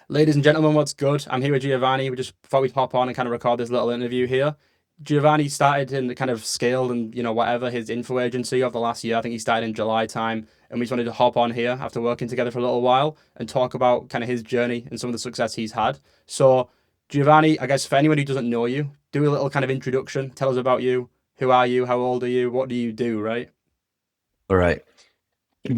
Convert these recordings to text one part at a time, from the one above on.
Ladies and gentlemen, what's good? I'm here with Giovanni. We just thought we'd hop on and kind of record this little interview here. Giovanni started in the kind of scaled and whatever his info agency of the last year. I think he started in July time, and we just wanted to hop on here after working together for a little while and talk about kind of his journey and some of the success he's had. So, Giovanni, I guess for anyone who doesn't know you, do a little kind of introduction. Tell us about you. Who are you? How old are you? What do you do? Right? All right.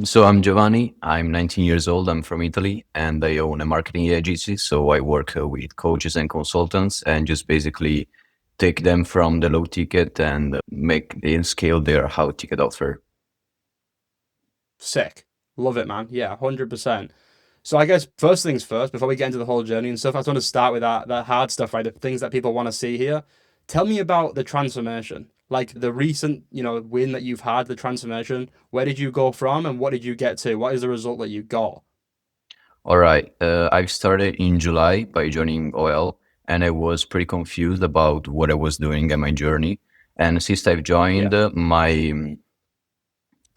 So I'm Giovanni. I'm 19 years old. I'm from Italy and I own a marketing agency. So I work with coaches and consultants and just basically take them from the low ticket and make and scale their high ticket offer. Sick. Love it, man. Yeah, 100%. So I guess first things first, before we get into the whole journey and stuff, I just want to start with that hard stuff, right? The things that people want to see here. Tell me about the transformation, like the recent, win that you've had, the transformation. Where did you go from, and what did you get to? What is the result that you got? All right. I started in July by joining OL and I was pretty confused about what I was doing and my journey. And since I've Yeah. joined,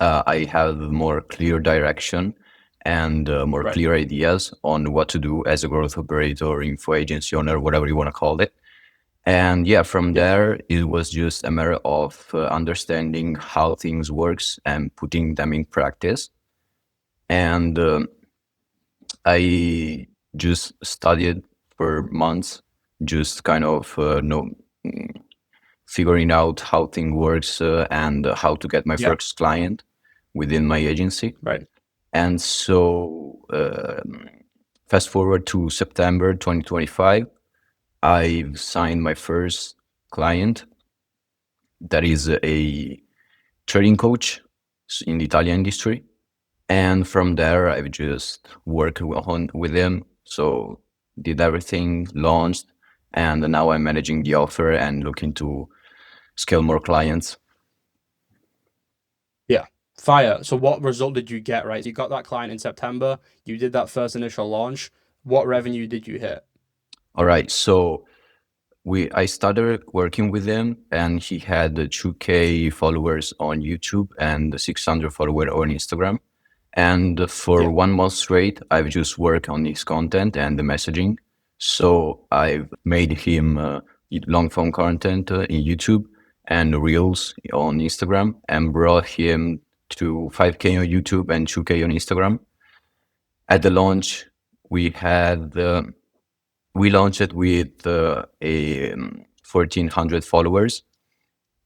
I have more clear direction and more Right. clear ideas on what to do as a growth operator, info agency owner, whatever you want to call it. And yeah, from Yeah. there, it was just a matter of understanding how things works and putting them in practice. And I just studied for months, just kind of mm, figuring out how thing works and how to get my Yeah. first client within my agency. Right. And so, fast forward to September 2025, I've signed my first client that is a trading coach in the Italian industry. And from there, I've just worked on with him. So, did everything, launched, and now I'm managing the offer and looking to scale more clients. Yeah. Fire. So what result did you get, right? So you got that client in September. You did that first initial launch. What revenue did you hit? All right. So, I started working with him and he had 2K followers on YouTube and 600 followers on Instagram. And for Yeah. 1 month straight, I've just worked on his content and the messaging. So I've made him long form content in YouTube and reels on Instagram and brought him to 5K on YouTube and 2K on Instagram. At the launch, we had we launched it with a 1,400 followers,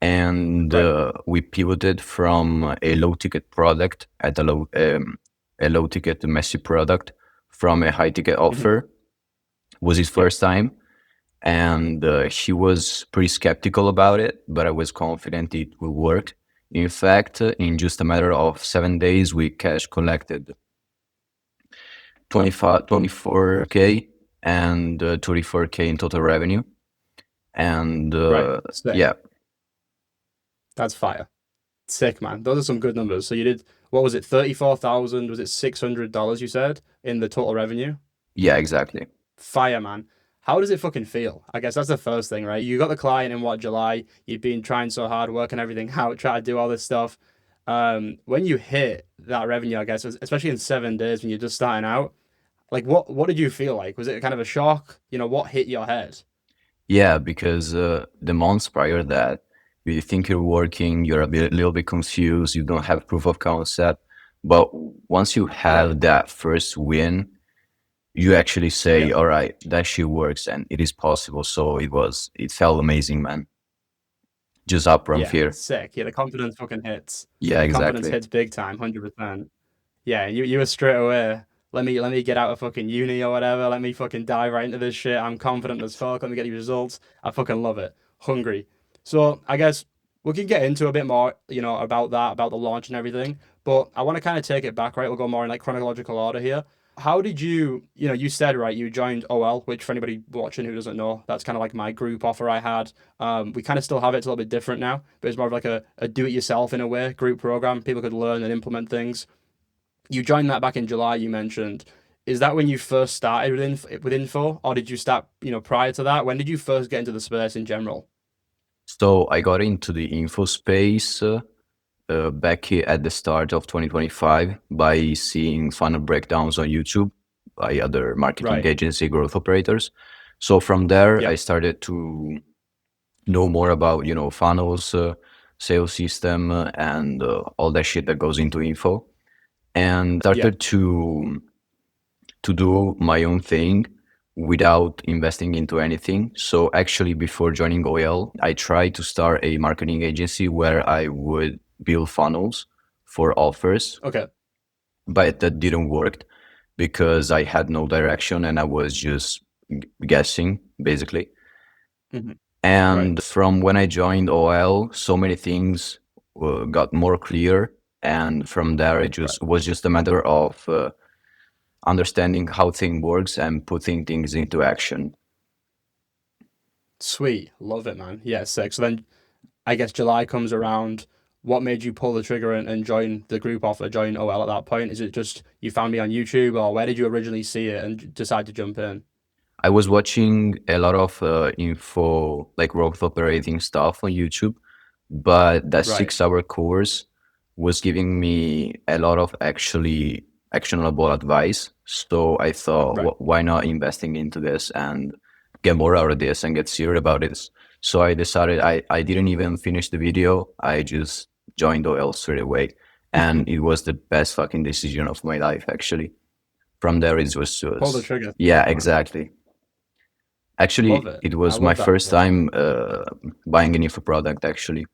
and Right. we pivoted from a low ticket product at a low ticket messy product from a high ticket Hmm. offer. Was his Yeah. first time, and he was pretty skeptical about it, but I was confident it will work. In fact, in just a matter of 7 days, we cash collected 24K and 34K in total revenue. And Right. Sick. yeah, That's fire. Sick, man. Those are some good numbers. So you did, what was it, 34,000? Was it $600 you said in the total revenue? yeah, exactly. Fire, man. How does it fucking feel? I guess that's the first thing, right? You got the client in what, July? You've been trying so hard, working everything out, trying to do all this stuff. When you hit that revenue, I guess, especially in 7 days when you're just starting out, like what did you feel like? Was it kind of a shock? What hit your head? Yeah, because the months prior that you think you're working, you're little bit confused, you don't have proof of concept. But once you Right. have that first win, you actually say, Yeah. all right, that shit works and it is possible. So it felt amazing, man. Just up from Yeah. here. Sick. Yeah, the confidence fucking hits. Yeah, The confidence exactly. hits big time, 100%. Yeah, you were straight away. Let me get out of fucking uni or whatever. Let me fucking dive right into this shit. I'm confident as fuck. Let me get these results. I fucking love it. Hungry. So I guess we can get into a bit more, about that, about the launch and everything. But I want to kind of take it back, right? We'll go more in like chronological order here. How did you said, right, you joined OL, which for anybody watching who doesn't know, that's kind of like my group offer I had. We kind of still have it. It's a little bit different now, but it's more of like a do-it-yourself in a way group program. People could learn and implement things. You joined that back in July, you mentioned. Is that when you first started with info, or did you start, prior to that? When did you first get into the space in general? So I got into the info space back at the start of 2025 by seeing funnel breakdowns on YouTube. by other marketing Right. agency growth operators. So from there, I Yep. started to know more about, funnels, sales system, and all that shit that goes into info, and Yeah. started to do my own thing without investing into anything. So actually, before joining OL, I tried to start a marketing agency where I would build funnels for offers, Okay. but that didn't work because I had no direction and I was just guessing basically. Hmm. Right. And from when I joined OL, so many things got more clear. And from there, it Right. just was just a matter of understanding how thing works and putting things into action. Sweet. Love it, man. Yeah, sick. So then I guess July comes around. What made you pull the trigger and join the group offer, join OL at that point? Is it just you found me on YouTube, or where did you originally see it and decide to jump in? I was watching a lot of info, like growth operating stuff on YouTube, but that Right. 6 hour course was giving me a lot of actually actionable advice. So I thought, Right. why not investing into this and get more out of this and get serious about this? So I decided I didn't even finish the video. I just joined OL straight away. And it was the best fucking decision of my life, actually. From there, it was Pull the just, trigger, yeah, man. exactly. Love Actually, it. it I was my love that. first time buying an info product, actually.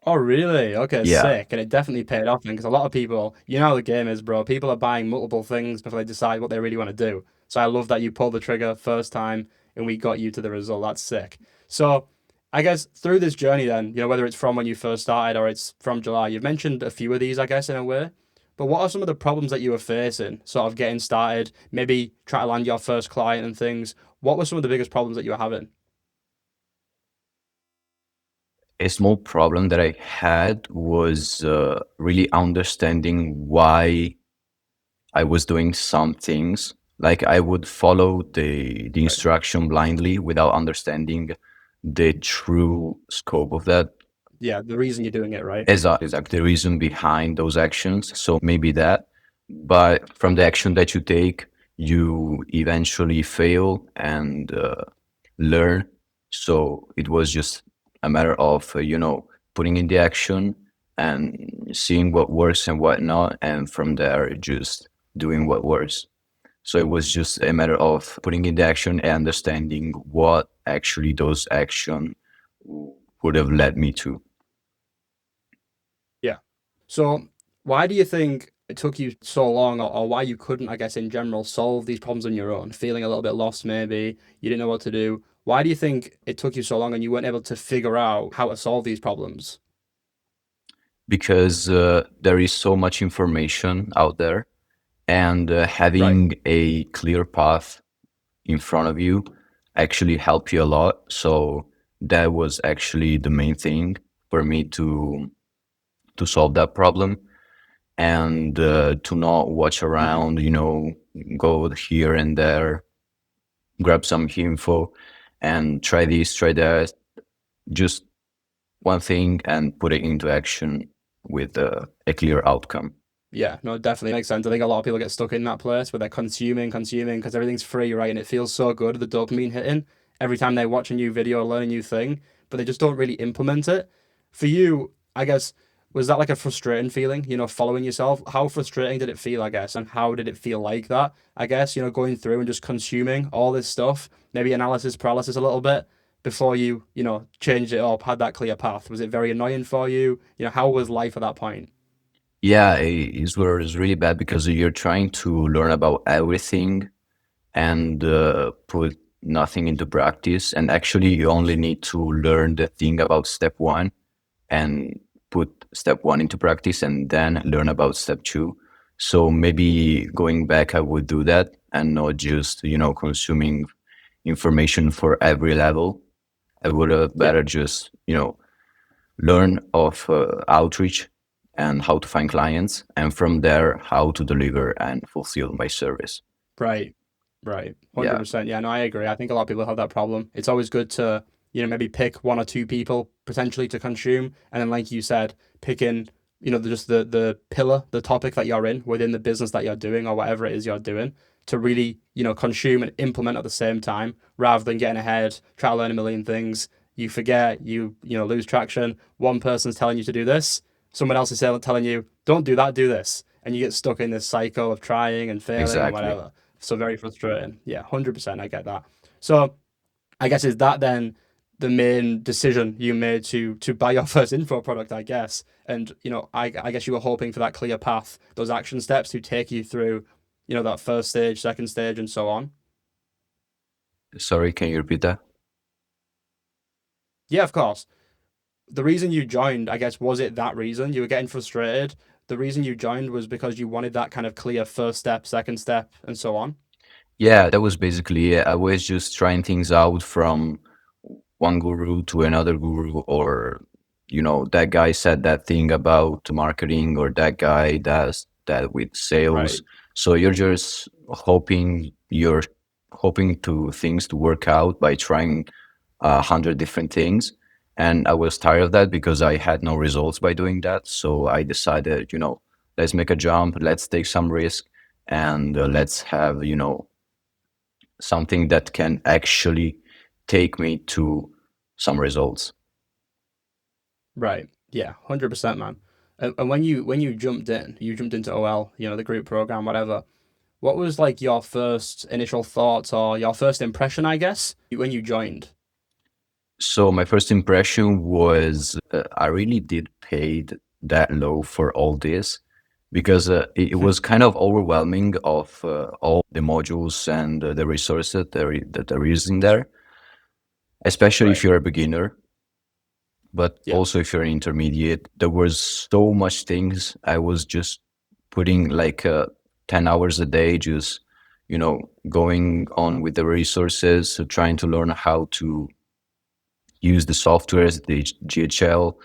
Oh, really? Okay, Yeah, sick. And it definitely paid off then, because a lot of people, you know how the game is, bro. People are buying multiple things before they decide what they really want to do. So I love that you pulled the trigger first time and we got you to the result. That's sick. So I guess through this journey, then, whether it's from when you first started or it's from July, you've mentioned a few of these, I guess, in a way. But what are some of the problems that you were facing, sort of getting started, maybe try to land your first client and things? What were some of the biggest problems that you were having? a small problem that I had was really understanding why I was doing some things. Like I would follow the Right. instruction blindly without understanding the true scope of that. Yeah, the reason you're doing it, right? Exactly the reason behind those actions. So maybe that, but from the action that you take, you eventually fail and learn. So it was just a matter of, putting in the action and seeing what works and what not. And from there, just doing what works. So it was just a matter of putting in the action and understanding what actually those action would have led me to. Yeah. So, why do you think it took you so long, or why you couldn't, I guess, in general, solve these problems on your own? Feeling a little bit lost, maybe you didn't know what to do. Why do you think it took you so long and you weren't able to figure out how to solve these problems? Because there is so much information out there, and Right. having a clear path in front of you actually help you a lot. So that was actually the main thing for me to solve that problem, and to not watch Hmm. around, go here and there, grab some info and try this, try that, just one thing and put it into action with a clear outcome. Yeah, no, it definitely makes sense. I think a lot of people get stuck in that place where they're consuming because everything's free, right? And it feels so good, the dopamine hitting every time they watch a new video or learn a new thing, but they just don't really implement it. For you, I guess, was that like a frustrating feeling, following yourself? How frustrating did it feel, I guess, and how did it feel like that? I guess, going through and just consuming all this stuff, maybe analysis paralysis a little bit before you, changed it up, had that clear path. Was it very annoying for you? How was life at that point? Yeah, it was really bad because you're trying to learn about everything and put nothing into practice. And actually, you only need to learn the thing about step one and put step one into practice and then learn about step two. So maybe going back, I would do that and not just, consuming information for every level. I would have Yeah. better just, learn of outreach and how to find clients, and from there, how to deliver and fulfill my service. Right, right, Yeah. 100%. Yeah, no, I agree. I think a lot of people have that problem. It's always good to, maybe pick one or two people potentially to consume, and then, like you said, picking, just the pillar, the topic that you're in within the business that you're doing or whatever it is you're doing. to really, consume and implement at the same time rather than getting ahead, try to learn a million things. You forget, lose traction. One person's telling you to do this, someone else is telling you, don't do that, do this. And you get stuck in this cycle of trying and failing and Exactly. whatever. So very frustrating. Yeah, 100%. I get that. So I guess is that then the main decision you made to buy your first info product, I guess. And I guess you were hoping for that clear path, those action steps to take you through, that first stage, second stage, and so on. Sorry, can you repeat that? Yeah, of course. The reason you joined, I guess, was it that reason? You were getting frustrated. The reason you joined was because you wanted that kind of clear first step, second step, and so on. Yeah, that was basically it. I was just trying things out from one guru to another guru, or that guy said that thing about marketing, or that guy does that with sales. Right. So you're hoping to things to work out by trying 100 different things. And I was tired of that because I had no results by doing that. So I decided, let's make a jump, let's take some risk, and let's have, something that can actually take me to some results. Right. Yeah, 100%, man. And when you jumped into OL, the group program, whatever. What was like your first initial thoughts or your first impression, I guess, when you joined? So my first impression was I really did paid that low for all this, because it was kind of overwhelming of all the modules and the resources that they're using there, especially if Right. you're a beginner, but Yeah. also if you're an intermediate. There was so much things. I was just putting like 10 hours a day, just, going on with the resources, so trying to learn how to use the softwares, the GHL,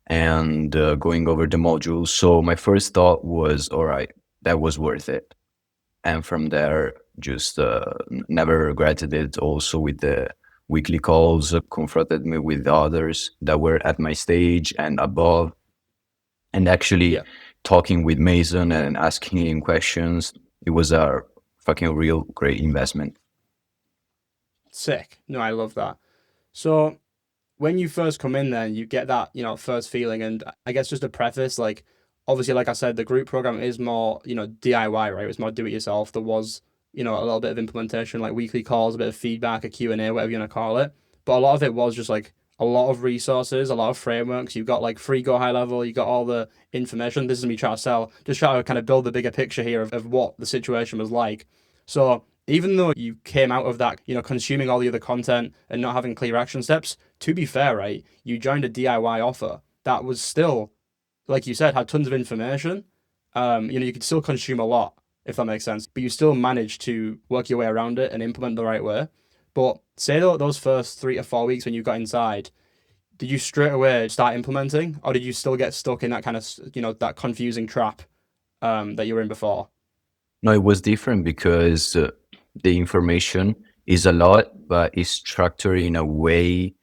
and going over the modules. So my first thought was, all right, that was worth it. And from there, just never regretted it. Also with the weekly calls, confronted me with others that were at my stage and above, and actually Yeah. talking with Mason and asking him questions. It was a fucking real great investment. Sick. No, I love that. So when you first come in, then you get that, first feeling. And I guess just a preface, like, obviously, like I said, the group program is more, DIY, right? It's more do it yourself. There was, a little bit of implementation, like weekly calls, a bit of feedback, a Q&A, whatever you want to call it. But a lot of it was just like a lot of resources, a lot of frameworks. You've got like free go high level, you got all the information. This is me trying to sell, just try to kind of build the bigger picture here of what the situation was like. So even though you came out of that, consuming all the other content and not having clear action steps, to be fair, right, you joined a DIY offer that was still, like you said, had tons of information. You could still consume a lot, if that makes sense, but you still managed to work your way around it and implement the right way. But say those first 3 to 4 weeks when you got inside, did you straight away start implementing, or did you still get stuck in that kind of, that confusing trap that you were in before? No, it was different because the information is a lot, but it's structured in a way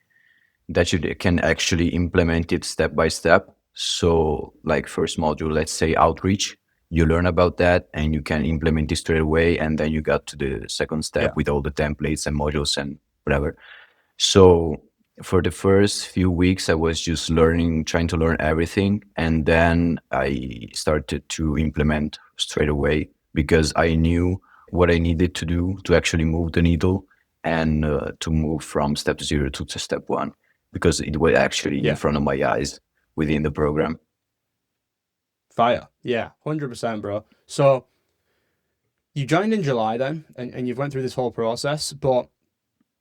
that you can actually implement it step by step. So, like first module, let's say outreach, you learn about that and you can implement it straight away. And then you got to the second step Yeah. with all the templates and modules and whatever. So for the first few weeks, I was just learning, trying to learn everything. And then I started to implement straight away because I knew what I needed to do to actually move the needle and to move from step zero to step one, because it was actually in Yeah. front of my eyes within the program. Fire. Yeah. 100%, bro. So you joined in July then, and you've went through this whole process, but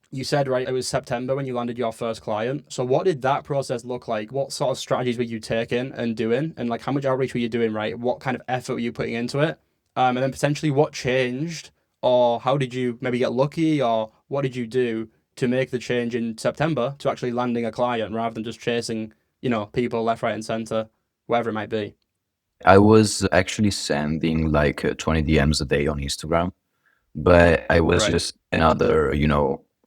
you said, right, it was September when you landed your first client. So what did that process look like? What sort of strategies were you taking and doing? And like how much outreach were you doing, right? What kind of effort were you putting into it? And then potentially what changed, or how did you maybe get lucky, or what did you do to make the change in September to actually landing a client rather than just chasing, people left, right, and center, wherever it might be? I was actually sending like 20 DMs a day on Instagram, but I was Right. just another,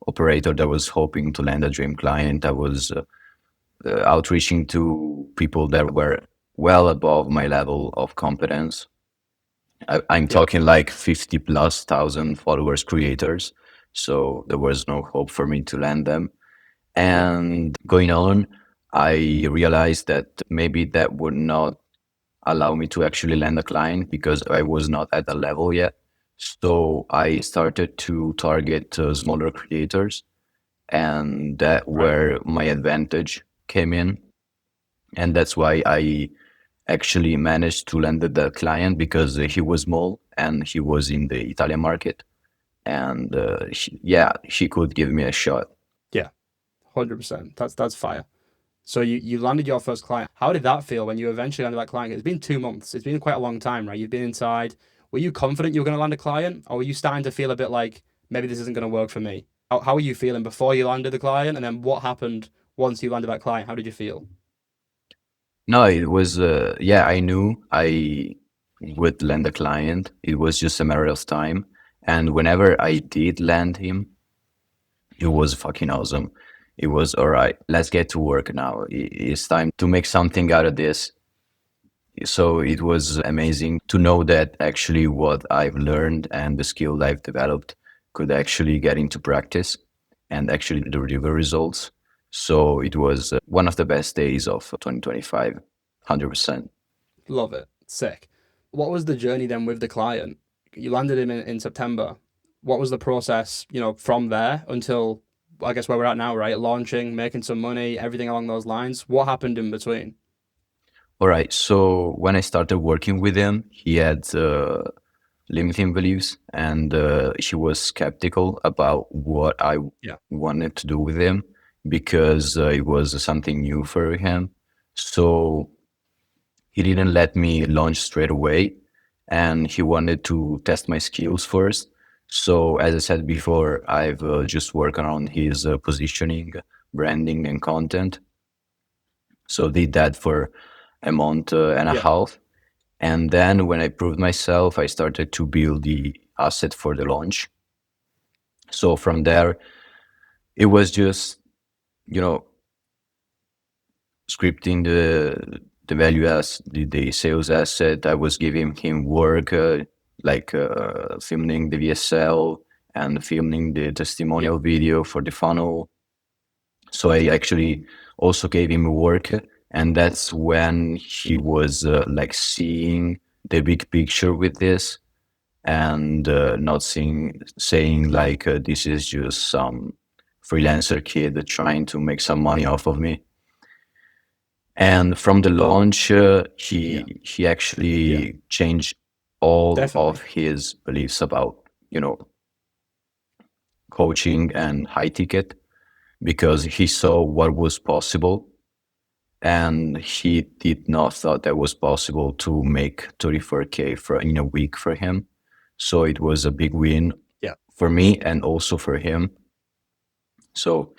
operator that was hoping to land a dream client. I was outreaching to people that were well above my level of competence. I'm Yeah. talking like 50 plus thousand followers creators. So there was no hope for me to land them. Yeah. And going on, I realized that maybe that would not allow me to actually land a client because I was not at the level yet. So I started to target smaller creators, and that Right. where my advantage came in. And that's why I actually managed to land the client because he was small and he was in the Italian market. And yeah, he could give me a shot. Yeah. 100%. That's fire. So you landed your first client. How did that feel when you eventually landed that client? It's been 2 months. It's been quite a long time, right? You've been inside. Were you confident you were going to land a client, or were you starting to feel a bit like maybe this isn't going to work for me? How were you feeling before you landed the client, and then what happened once you landed that client? How did you feel? No, it was, yeah, I knew I would land a client. It was just a matter of time. And whenever I did land him, it was fucking awesome. It was all right. Let's get to work now. It's time to make something out of this. So it was amazing to know that actually what I've learned and the skill I've developed could actually get into practice and actually deliver results. So it was one of the best days of 2025, 100%. Love it. Sick. What was the journey then with the client? You landed him in September. What was the process, from there until I guess where we're at now, right? Launching, making some money, everything along those lines. What happened in between? All right. So when I started working with him, he had limiting beliefs and he was skeptical about what I Yeah. wanted to do with him because it was something new for him. So he didn't let me launch straight away and he wanted to test my skills first. So as I said before, I've just worked on his positioning, branding, and content. So did that for a month and a Yeah. half. And then when I proved myself, I started to build the asset for the launch. So from there, it was just, you know, scripting the value as the sales asset. I was giving him work, like filming the VSL and filming the Yeah. testimonial video for the funnel. So I actually also gave him work, and that's when he was like seeing the big picture with this and not saying like this is just some freelancer kid trying to make some money off of me. And from the launch, Yeah. he Yeah. actually changed all of Definitely. his beliefs about you know coaching and high ticket because he saw what was possible and he did not thought that was possible to make 34K for in a week for him. So it was a big win Yeah. for me and also for him. So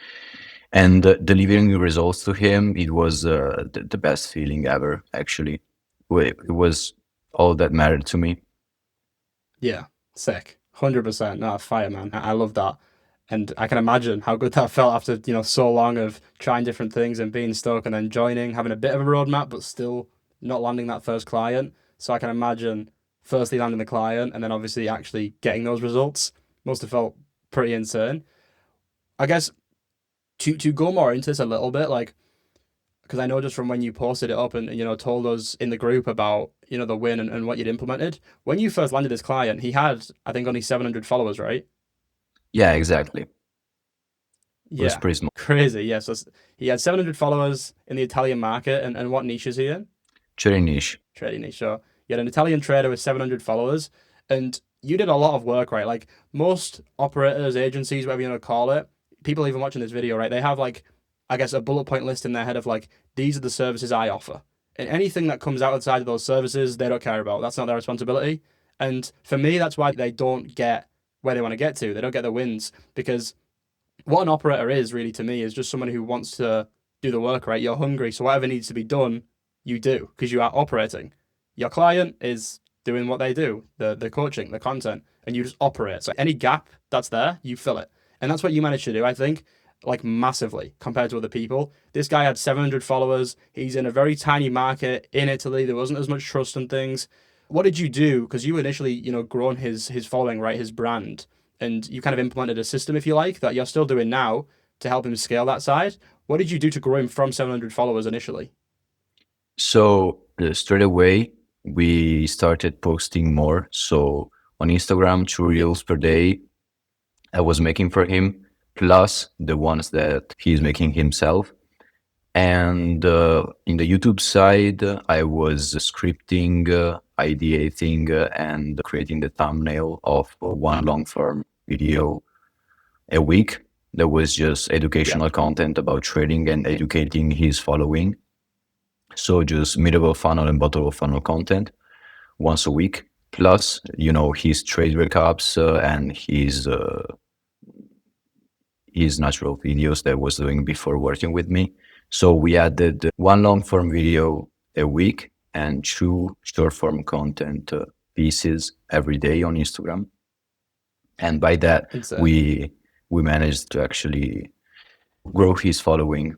and delivering results to him, it was the best feeling ever. Actually, it was all that mattered to me. Yeah. Sick. 100%. No, fire, man. I love that. And I can imagine how good that felt after, so long of trying different things and being stuck and then joining, having a bit of a roadmap, but still not landing that first client. So I can imagine firstly landing the client and then obviously actually getting those results must have felt pretty insane. I guess to go more into this a little bit, like, because I know just from when you posted it up and told us in the group about the win and what you'd implemented. When you first landed this client, he had I think only 700 followers, right? Yeah, exactly. It was Yeah, pretty small. crazy. Yeah, so he had 700 followers in the Italian market, and what niche is he in? Very niche. Trading niche. So you had an Italian trader with 700 followers, and you did a lot of work, right? Like most operators, agencies, whatever you want to call it, people even watching this video, right? They have like, I guess, a bullet point list in their head of like, these are the services I offer. And anything that comes outside of those services, they don't care about. That's not their responsibility. And for me, that's why they don't get where they want to get to. They don't get the wins because what an operator is really to me is just someone who wants to do the work, right? You're hungry, so whatever needs to be done, you do because you are operating. Your client is doing what they do, the coaching, the content, and you just operate. So any gap that's there, you fill it. And that's what you managed to do, I think, like massively compared to other people. This guy had 700 followers. He's in a very tiny market in Italy. There wasn't as much trust and things. what did you do? Because you initially, grown his following, right, his brand, and you kind of implemented a system, if you like, that you're still doing now to help him scale that side. What did you do to grow him from 700 followers initially? So straight away, we started posting more. So on Instagram, two Yeah, reels per day, I was making for him, plus the ones that he's making himself. And in the YouTube side, I was scripting, ideating, and creating the thumbnail of one long form video a week. That was just yeah, educational content about trading and educating his following. So just middle of funnel and bottom of funnel content once a week. Plus, his trade recaps and his natural videos that was doing before working with me. So we added one long form video a week and two short form content pieces every day on Instagram. And by that, insane. we managed to actually grow his following.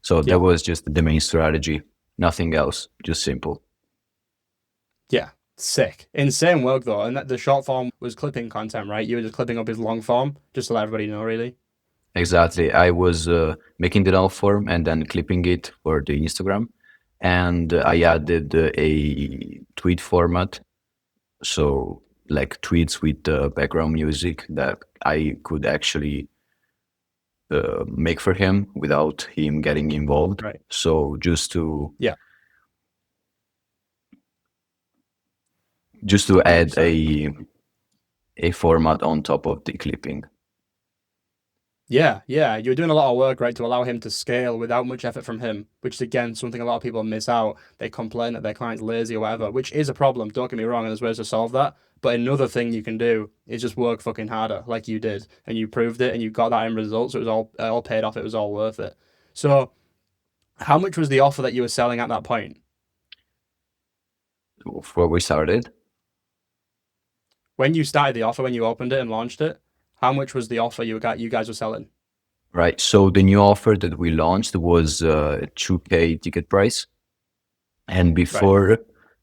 So that Yeah, was just the main strategy, nothing else, just simple. yeah, sick, insane work though. And that the short form was clipping content, right? You were just clipping up his long form, just to let everybody know, really. Exactly. I was making the long form and then clipping it for the Instagram. And I added a tweet format. So, like tweets with background music that I could actually make for him without him getting involved. Right. So, Yeah, just to add 100%. a format on top of the clipping. Yeah, yeah, you're doing a lot of work, right, to allow him to scale without much effort from him, which is again something a lot of people miss out. They complain that their client's lazy or whatever, which is a problem. Don't get me wrong, and there's ways to solve that. But another thing you can do is just work fucking harder, like you did, and you proved it, and you got that in results. So it was all paid off. It was all worth it. So, how much was the offer that you were selling at that point? Before we started, When you started the offer, when you opened it and launched it, how much was the offer you guys were selling? right? So the new offer that we launched was 2K ticket price. And Right. before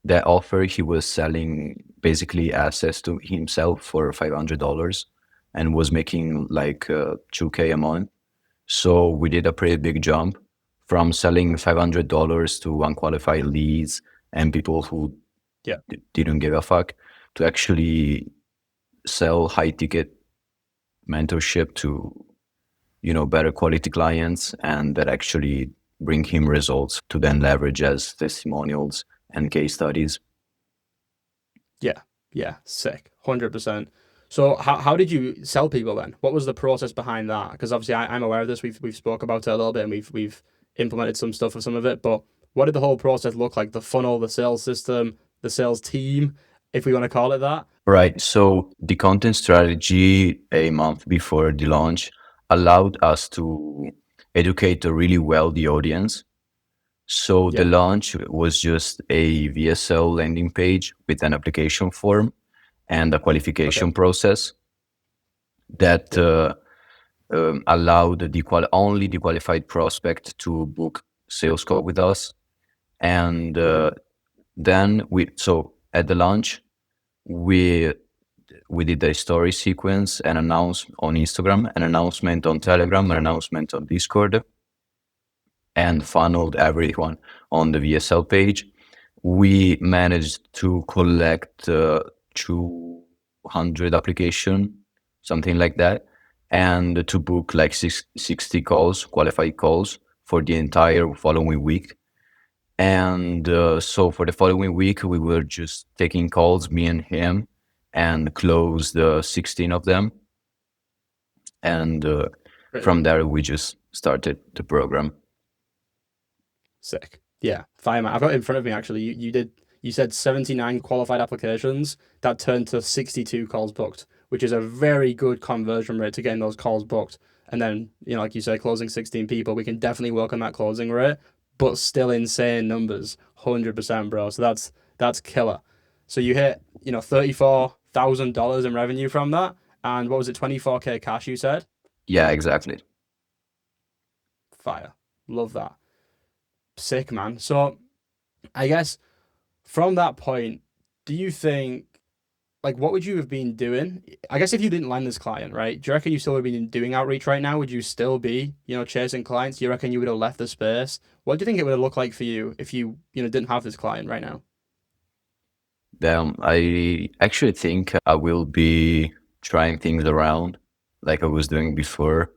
that offer, he was selling basically access to himself for $500 and was making like 2K a month. So we did a pretty big jump from selling $500 to unqualified leads and people who Yeah. didn't give a fuck to actually sell high ticket mentorship to better quality clients and that actually bring him results to then leverage as testimonials and case studies. Yeah, yeah, sick, 100%. So how did you sell people then? What was the process behind that? Because obviously I'm aware of this. We've spoke about it a little bit and we've implemented some stuff for some of it. But what did the whole process look like? The funnel, the sales system, the sales team, if we want to call it that. Right. So the content strategy a month before the launch allowed us to educate really well the audience. So the Yeah. launch was just a VSL landing page with an application form and a Okay. qualification process that Yeah. allowed only the qualified prospect to book sales call with us. And Hmm. then so at the launch, we we did a story sequence, an announcement on Instagram, an announcement on Telegram, an announcement on Discord, and funneled everyone on the VSL page. We managed to collect 200 application, something like that, and to book like 60 calls, qualified calls for the entire following week. And so for the following week, we were just taking calls, me and him, and closed 16 of them. And Really from there, we just started the program. sick. Yeah, fire man. I've got it in front of me actually. You said 79 qualified applications that turned to 62 calls booked, which is a very good conversion rate to getting those calls booked. And then, like you said, closing 16 people, we can definitely work on that closing rate, but still insane numbers. 100%, bro. So that's killer. So you hit, $34,000 in revenue from that. And what was it, 24K cash you said? Yeah, exactly. Fire. Love that. Sick, man. So I guess From that point, do you think like what would you have been doing? I guess if you didn't land this client, right? Do you reckon you still would have been doing outreach right now? Would you still be, chasing clients? Do you reckon you would have left the space? What do you think it would have looked like for you if you, didn't have this client right now? I actually think I will be trying things around like I was doing before.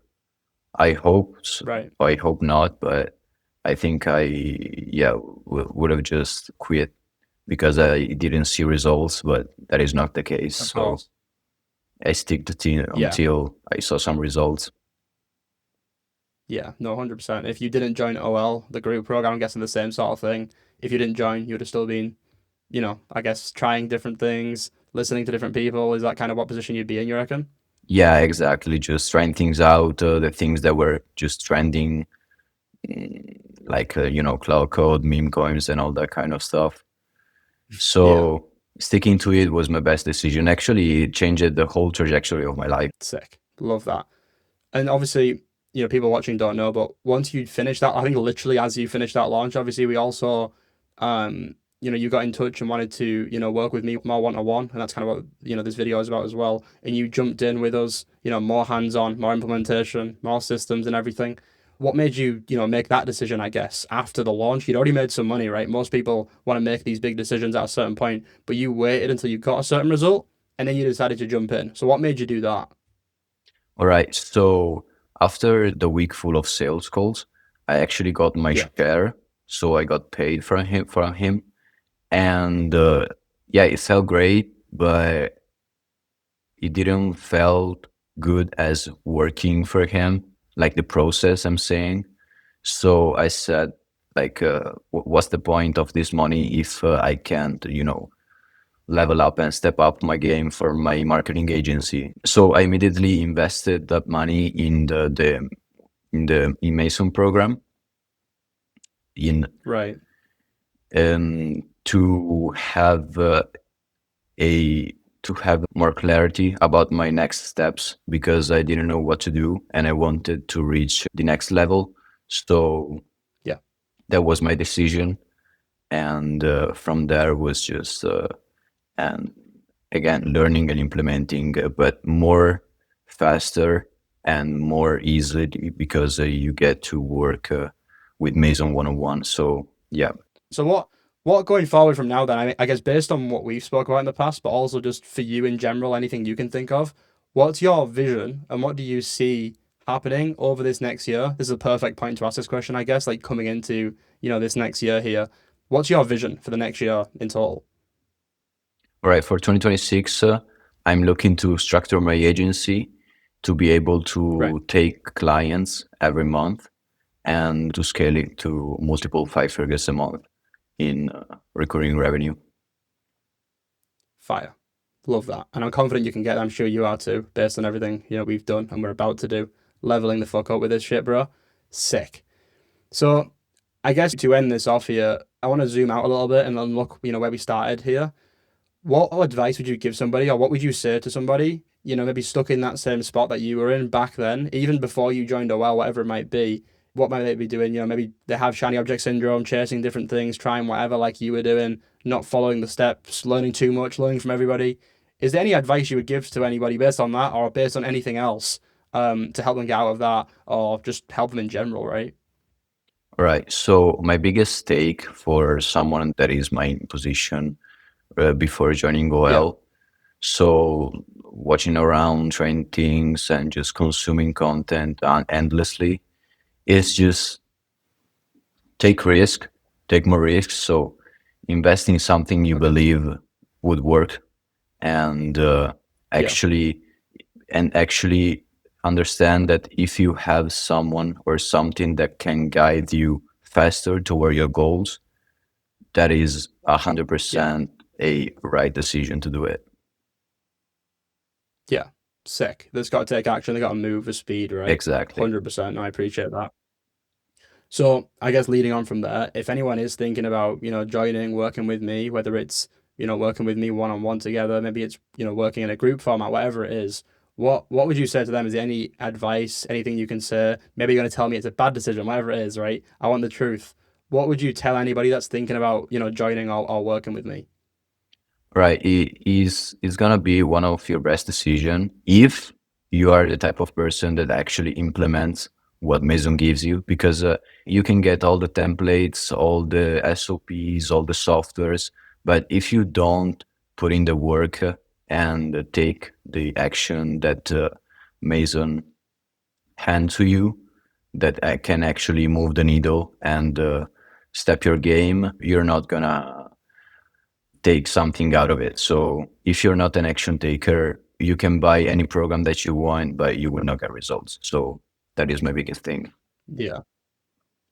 I hope, Right. I hope not, but I think yeah, would have just quit because I didn't see results, but that is not the case. Of So course. I stick to Yeah. until I saw some results. Yeah. No, 100%. If you didn't join OL, the group program, I'm guessing the same sort of thing. If you didn't join, you would have still been, I guess trying different things, listening to different people. Is that kind of what position you'd be in, you reckon? Yeah, exactly. Just trying things out, the things that were just trending, like, cloud code, meme coins, and all that kind of stuff. Yeah. So sticking to it was my best decision. Actually, it changed the whole trajectory of my life. Sick. Love that. And obviously, people watching don't know, but once you'd finished that, I think literally as you finished that launch, obviously we also, you got in touch and wanted to, work with me more one-on-one, and that's kind of what, this video is about as well. And you jumped in with us, more hands-on, more implementation, more systems and everything. What made you, make that decision, I guess, after the launch? You'd already made some money, right? Most people want to make these big decisions at a certain point, but you waited until you got a certain result and then you decided to jump in. So what made you do that? All right. So after the week full of sales calls, I actually got my Yeah, share. So I got paid from him. And yeah, it felt great, but it didn't felt good as working for him, like the process I'm saying. So I said, like, what's the point of this money if I can't, level up and step up my game for my marketing agency? So I immediately invested that money in the Mason program in right. to have a to have more clarity about my next steps because I didn't know what to do and I wanted to reach the next level. So Yeah. that was my decision, and from there was just and again learning and implementing, but more faster and more easily because you get to work with Mason 101. So yeah. So what going forward from now then? I guess based on what we've spoke about in the past, but also just for you in general, anything you can think of, what's your vision and what do you see happening over this next year? This is a perfect point to ask this question, I guess, like coming into, this next year here. What's your vision for the next year in total? All right, for 2026, I'm looking to structure my agency to be able Right. to take clients every month and to scale it to multiple five figures a month in recurring revenue. Fire. Love that. And I'm confident you can get it. I'm sure you are too, based on everything, we've done and we're about to do. Leveling the fuck up with this shit, bro. Sick. So I guess to end this off here, I want to zoom out a little bit and then look, where we started here. What advice would you give somebody, or what would you say to somebody, maybe stuck in that same spot that you were in back then, even before you joined OL, whatever it might be? What might they be doing? Maybe they have shiny object syndrome, chasing different things, trying whatever like you were doing, not following the steps, learning too much, learning from everybody. Is there any advice you would give to anybody based on that or based on anything else to help them get out of that or just help them in general, right? All right, so my biggest take for someone that is my position before joining Yeah, OL, so watching around, trying things, and just consuming content endlessly, is just take risk, take more risks. So invest in something you okay. believe would work, and Yeah, actually actually understand that if you have someone or something that can guide you faster toward your goals, that is yeah, 100% a right decision to do it. yeah. Sick. They've got to take action. They got to move with speed, right? Exactly. 100%. I appreciate that. So I guess leading on from there, if anyone is thinking about, joining, working with me, whether it's, working with me one on one together, maybe it's, working in a group format, whatever it is, what would you say to them? Is there any advice, anything you can say? Maybe you're going to tell me it's a bad decision, whatever it is, right? I want the truth. what would you tell anybody that's thinking about, joining or working with me? Right. It's gonna be one of your best decision if you are the type of person that actually implements what Maison gives you, because you can get all the templates, all the SOPs, all the softwares, but if you don't put in the work and take the action that Maison hand to you, that can actually move the needle and step your game, you're not gonna take something out of it. So if you're not an action taker, you can buy any program that you want, but you will not get results. So that is my biggest thing. Yeah.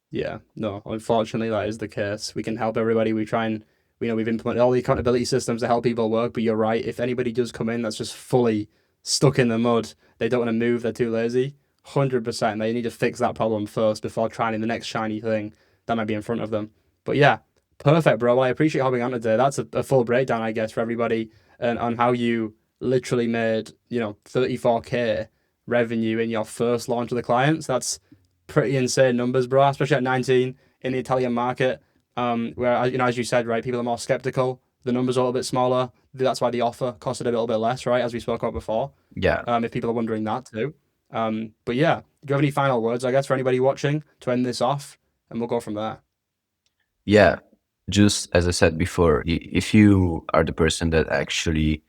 Yeah, no, unfortunately, that is the case. We can help everybody. We try and, we've implemented all the accountability systems to help people work, but you're right. If anybody does come in that's just fully stuck in the mud, they don't want to move, they're too lazy, 100%. They need to fix that problem first before trying the next shiny thing that might be in front of them. But yeah, perfect, bro. Well, I appreciate you hopping on today. That's a full breakdown, I guess, for everybody and on how you literally made, 34K revenue in your first launch of the clients. That's pretty insane numbers, bro. Especially at 19 in the Italian market, where as you said, right, people are more skeptical. The numbers are a little bit smaller. That's why the offer costed a little bit less, right? As we spoke about before. Yeah. If people are wondering that too. But yeah, do you have any final words, I guess, for anybody watching to end this off, and we'll go from there. Yeah. Just as I said before, if you are the person that actually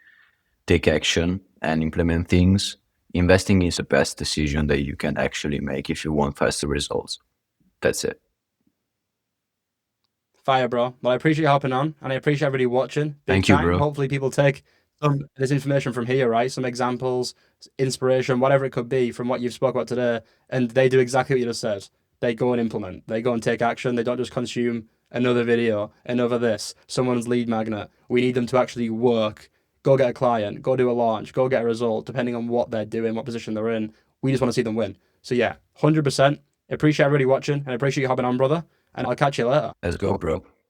take action and implement things, investing is the best decision that you can actually make if you want faster results. That's it. Fire, bro. Well, I appreciate you hopping on, and I appreciate everybody watching. Big Thank you, time. bro. Hopefully, people take some of this information from here, right? Some examples, inspiration, whatever it could be from what you've spoke about today, and they do exactly what you just said. They go and implement. They go and take action. They don't just consume another video, another this, someone's lead magnet. We need them to actually work. Go get a client. Go do a launch. Go get a result. Depending on what they're doing, what position they're in, we just want to see them win. So yeah, 100%. Appreciate everybody watching, and I appreciate you hopping on, brother. And I'll catch you later. Let's go, bro.